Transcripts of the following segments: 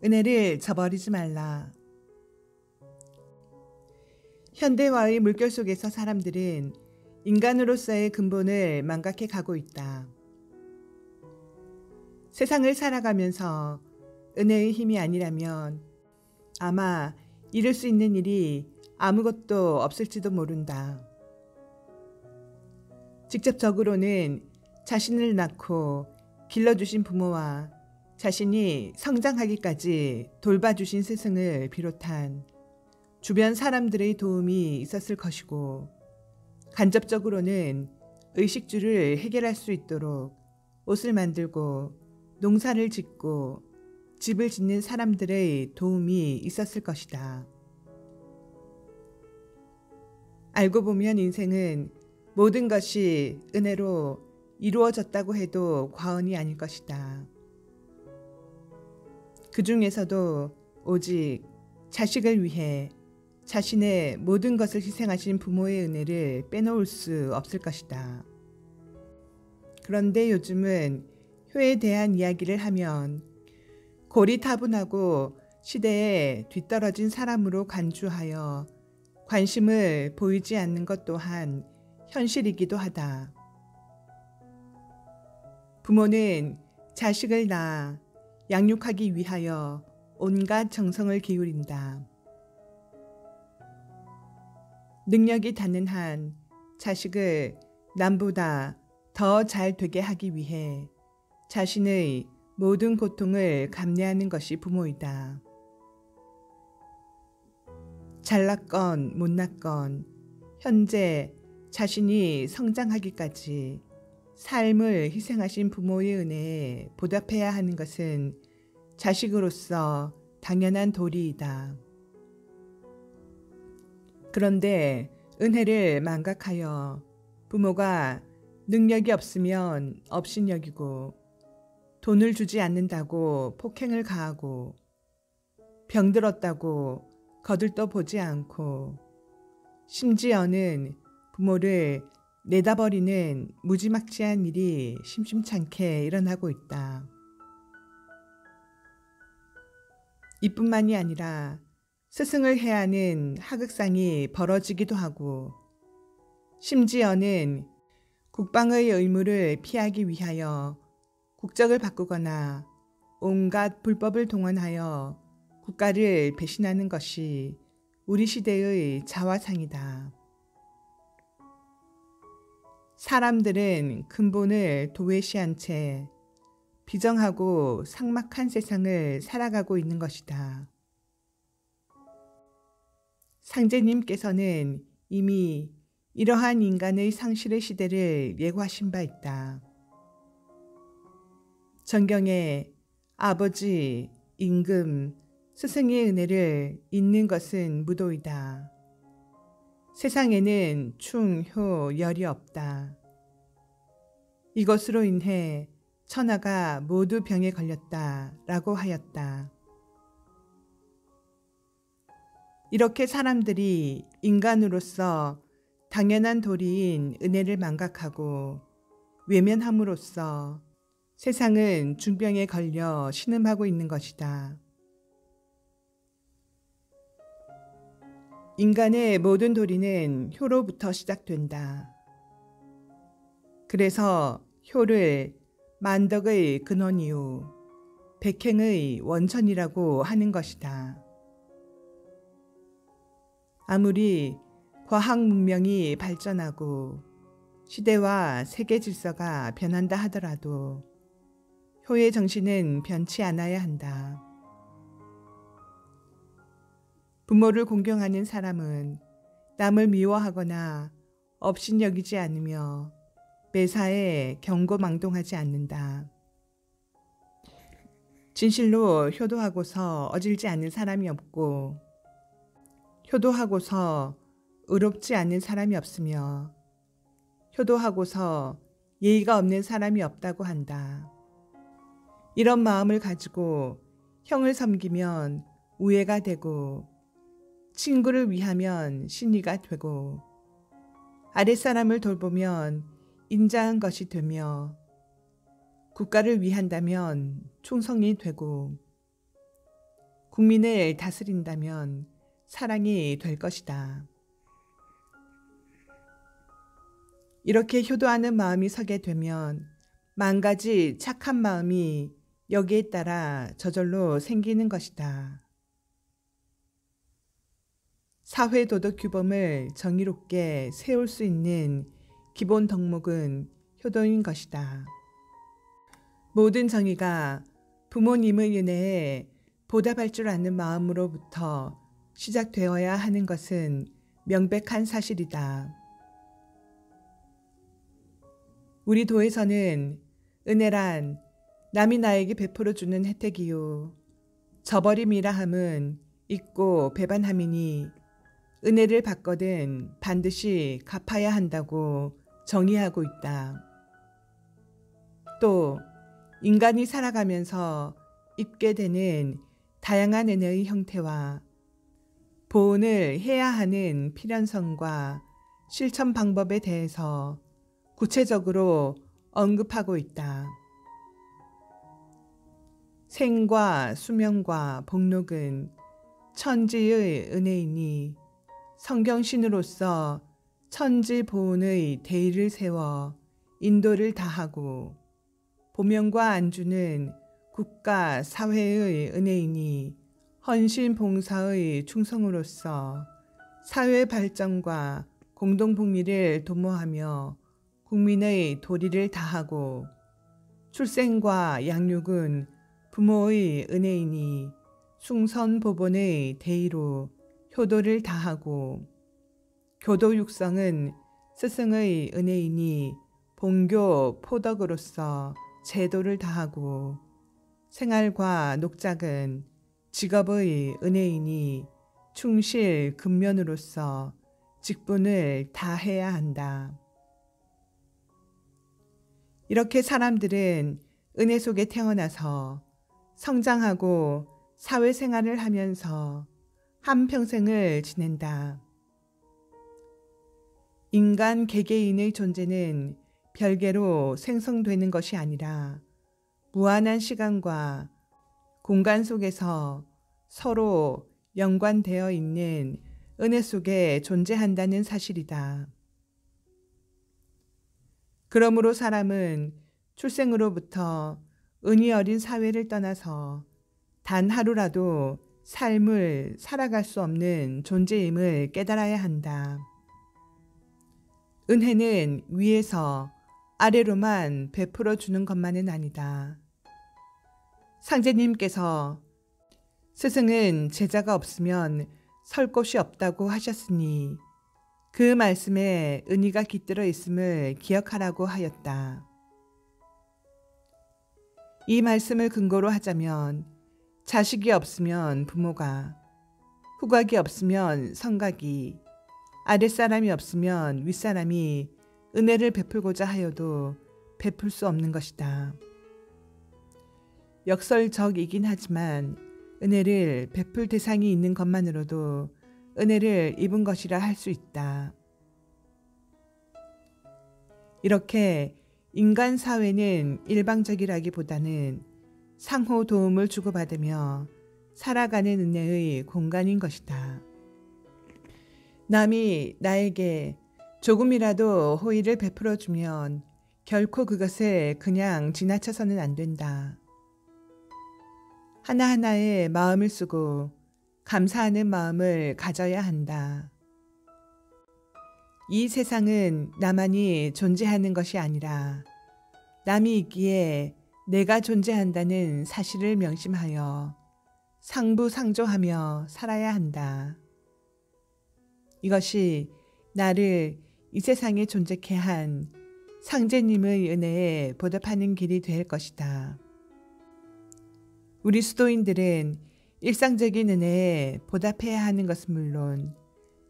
은혜를 저버리지 말라. 현대화의 물결 속에서 사람들은 인간으로서의 근본을 망각해 가고 있다. 세상을 살아가면서 은혜의 힘이 아니라면 아마 이룰 수 있는 일이 아무것도 없을지도 모른다. 직접적으로는 자신을 낳고 길러주신 부모와 자신이 성장하기까지 돌봐주신 스승을 비롯한 주변 사람들의 도움이 있었을 것이고, 간접적으로는 의식주를 해결할 수 있도록 옷을 만들고 농사를 짓고 집을 짓는 사람들의 도움이 있었을 것이다. 알고 보면 인생은 모든 것이 은혜로 이루어졌다고 해도 과언이 아닐 것이다. 그 중에서도 오직 자식을 위해 자신의 모든 것을 희생하신 부모의 은혜를 빼놓을 수 없을 것이다. 그런데 요즘은 효에 대한 이야기를 하면 고리타분하고 시대에 뒤떨어진 사람으로 간주하여 관심을 보이지 않는 것 또한 현실이기도 하다. 부모는 자식을 낳아 양육하기 위하여 온갖 정성을 기울인다. 능력이 닿는 한 자식을 남보다 더 잘 되게 하기 위해 자신의 모든 고통을 감내하는 것이 부모이다. 잘났건 못났건 현재 자신이 성장하기까지 삶을 희생하신 부모의 은혜에 보답해야 하는 것은 자식으로서 당연한 도리이다. 그런데 은혜를 망각하여 부모가 능력이 없으면 업신여기고 돈을 주지 않는다고 폭행을 가하고 병들었다고 거들떠보지 않고 심지어는 부모를 내다버리는 무지막지한 일이 심심찮게 일어나고 있다. 이뿐만이 아니라 스승을 해야 하는 하극상이 벌어지기도 하고 심지어는 국방의 의무를 피하기 위하여 국적을 바꾸거나 온갖 불법을 동원하여 국가를 배신하는 것이 우리 시대의 자화상이다. 사람들은 근본을 도외시한 채 비정하고 삭막한 세상을 살아가고 있는 것이다. 상제님께서는 이미 이러한 인간의 상실의 시대를 예고하신 바 있다. 정경에 아버지, 임금, 스승의 은혜를 잊는 것은 무도이다. 세상에는 충, 효, 열이 없다. 이것으로 인해 천하가 모두 병에 걸렸다 라고 하였다. 이렇게 사람들이 인간으로서 당연한 도리인 은혜를 망각하고 외면함으로써 세상은 중병에 걸려 신음하고 있는 것이다. 인간의 모든 도리는 효로부터 시작된다. 그래서 효를 만덕의 근원이요 백행의 원천이라고 하는 것이다. 아무리 과학 문명이 발전하고 시대와 세계 질서가 변한다 하더라도 효의 정신은 변치 않아야 한다. 부모를 공경하는 사람은 남을 미워하거나 업신여기지 않으며 매사에 경고망동하지 않는다. 진실로 효도하고서 어질지 않는 사람이 없고 효도하고서 의롭지 않은 사람이 없으며 효도하고서 예의가 없는 사람이 없다고 한다. 이런 마음을 가지고 형을 섬기면 우애가 되고 친구를 위하면 신의가 되고 아랫사람을 돌보면 인자한 것이 되며 국가를 위한다면 충성이 되고 국민을 다스린다면 사랑이 될 것이다. 이렇게 효도하는 마음이 서게 되면 만 가지 착한 마음이 여기에 따라 저절로 생기는 것이다. 사회 도덕 규범을 정의롭게 세울 수 있는 기본 덕목은 효도인 것이다. 모든 정의가 부모님의 은혜에 보답할 줄 아는 마음으로부터 시작되어야 하는 것은 명백한 사실이다. 우리 도에서는 은혜란 남이 나에게 베풀어 주는 혜택이요 저버림이라 함은 잊고 배반함이니 은혜를 받거든 반드시 갚아야 한다고 정의하고 있다. 또 인간이 살아가면서 입게 되는 다양한 은혜의 형태와 보온을 해야 하는 필연성과 실천 방법에 대해서 구체적으로 언급하고 있다. 생과 수명과 복록은 천지의 은혜이니 성경신으로서 천지 보온의 대의를 세워 인도를 다하고 보명과 안주는 국가 사회의 은혜이니 헌신 봉사의 충성으로서 사회 발전과 공동복리를 도모하며 국민의 도리를 다하고 출생과 양육은 부모의 은혜이니 숭선보본의 대의로 효도를 다하고 교도 육성은 스승의 은혜이니 본교 포덕으로서 제도를 다하고 생활과 녹작은 직업의 은혜이니 충실 근면으로서 직분을 다해야 한다. 이렇게 사람들은 은혜 속에 태어나서 성장하고 사회생활을 하면서 한평생을 지낸다. 인간 개개인의 존재는 별개로 생성되는 것이 아니라 무한한 시간과 공간 속에서 서로 연관되어 있는 은혜 속에 존재한다는 사실이다. 그러므로 사람은 출생으로부터 은이 어린 사회를 떠나서 단 하루라도 삶을 살아갈 수 없는 존재임을 깨달아야 한다. 은혜는 위에서 아래로만 베풀어 주는 것만은 아니다. 상제님께서 스승은 제자가 없으면 설 곳이 없다고 하셨으니 그 말씀에 은희가 깃들어 있음을 기억하라고 하였다. 이 말씀을 근거로 하자면 자식이 없으면 부모가, 후각이 없으면 성각이, 아랫사람이 없으면 윗사람이 은혜를 베풀고자 하여도 베풀 수 없는 것이다. 역설적이긴 하지만 은혜를 베풀 대상이 있는 것만으로도 은혜를 입은 것이라 할 수 있다. 이렇게 인간 사회는 일방적이라기보다는 상호 도움을 주고받으며 살아가는 은혜의 공간인 것이다. 남이 나에게 조금이라도 호의를 베풀어주면 결코 그것을 그냥 지나쳐서는 안 된다. 하나하나의 마음을 쓰고 감사하는 마음을 가져야 한다. 이 세상은 나만이 존재하는 것이 아니라 남이 있기에 내가 존재한다는 사실을 명심하여 상부상조하며 살아야 한다. 이것이 나를 이 세상에 존재케 한 상제님의 은혜에 보답하는 길이 될 것이다. 우리 수도인들은 일상적인 은혜에 보답해야 하는 것은 물론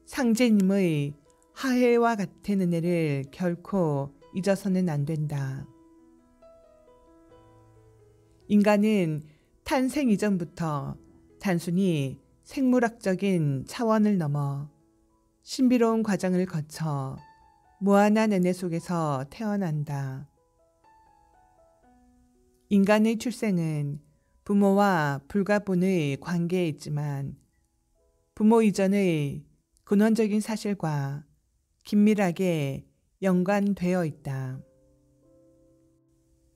상제님의 하해와 같은 은혜를 결코 잊어서는 안 된다. 인간은 탄생 이전부터 단순히 생물학적인 차원을 넘어 신비로운 과정을 거쳐 무한한 은혜 속에서 태어난다. 인간의 출생은 부모와 불가분의 관계에 있지만 부모 이전의 근원적인 사실과 긴밀하게 연관되어 있다.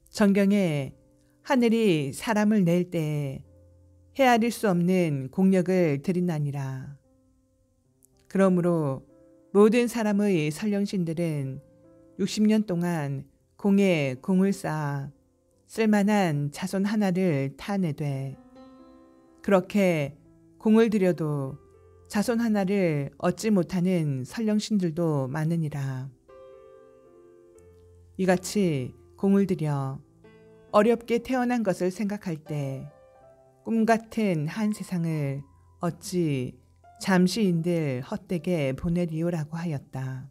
성경에 하늘이 사람을 낼 때 헤아릴 수 없는 공력을 들이나니라. 그러므로 모든 사람의 선령신들은 60년 동안 공에 공을 쌓아 쓸만한 자손 하나를 타내되 그렇게 공을 들여도 자손 하나를 얻지 못하는 선령신들도 많으니라. 이같이 공을 들여 어렵게 태어난 것을 생각할 때 꿈같은 한 세상을 어찌 잠시인들 헛되게 보내리오라고 하였다.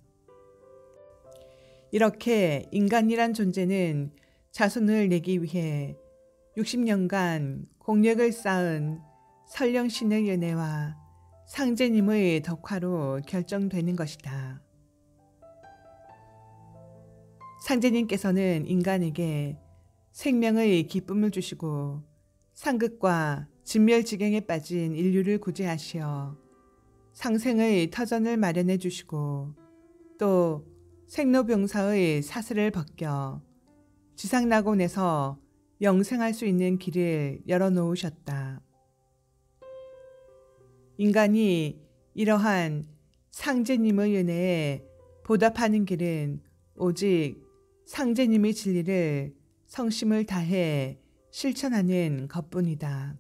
이렇게 인간이란 존재는 자손을 내기 위해 60년간 공력을 쌓은 선령신의 은혜와 상제님의 덕화로 결정되는 것이다. 상제님께서는 인간에게 생명의 기쁨을 주시고 상극과 진멸지경에 빠진 인류를 구제하시어 상생의 터전을 마련해 주시고 또 생로병사의 사슬을 벗겨 지상낙원에서 영생할 수 있는 길을 열어놓으셨다. 인간이 이러한 상제님의 은혜에 보답하는 길은 오직 상제님의 진리를 성심을 다해 실천하는 것뿐이다.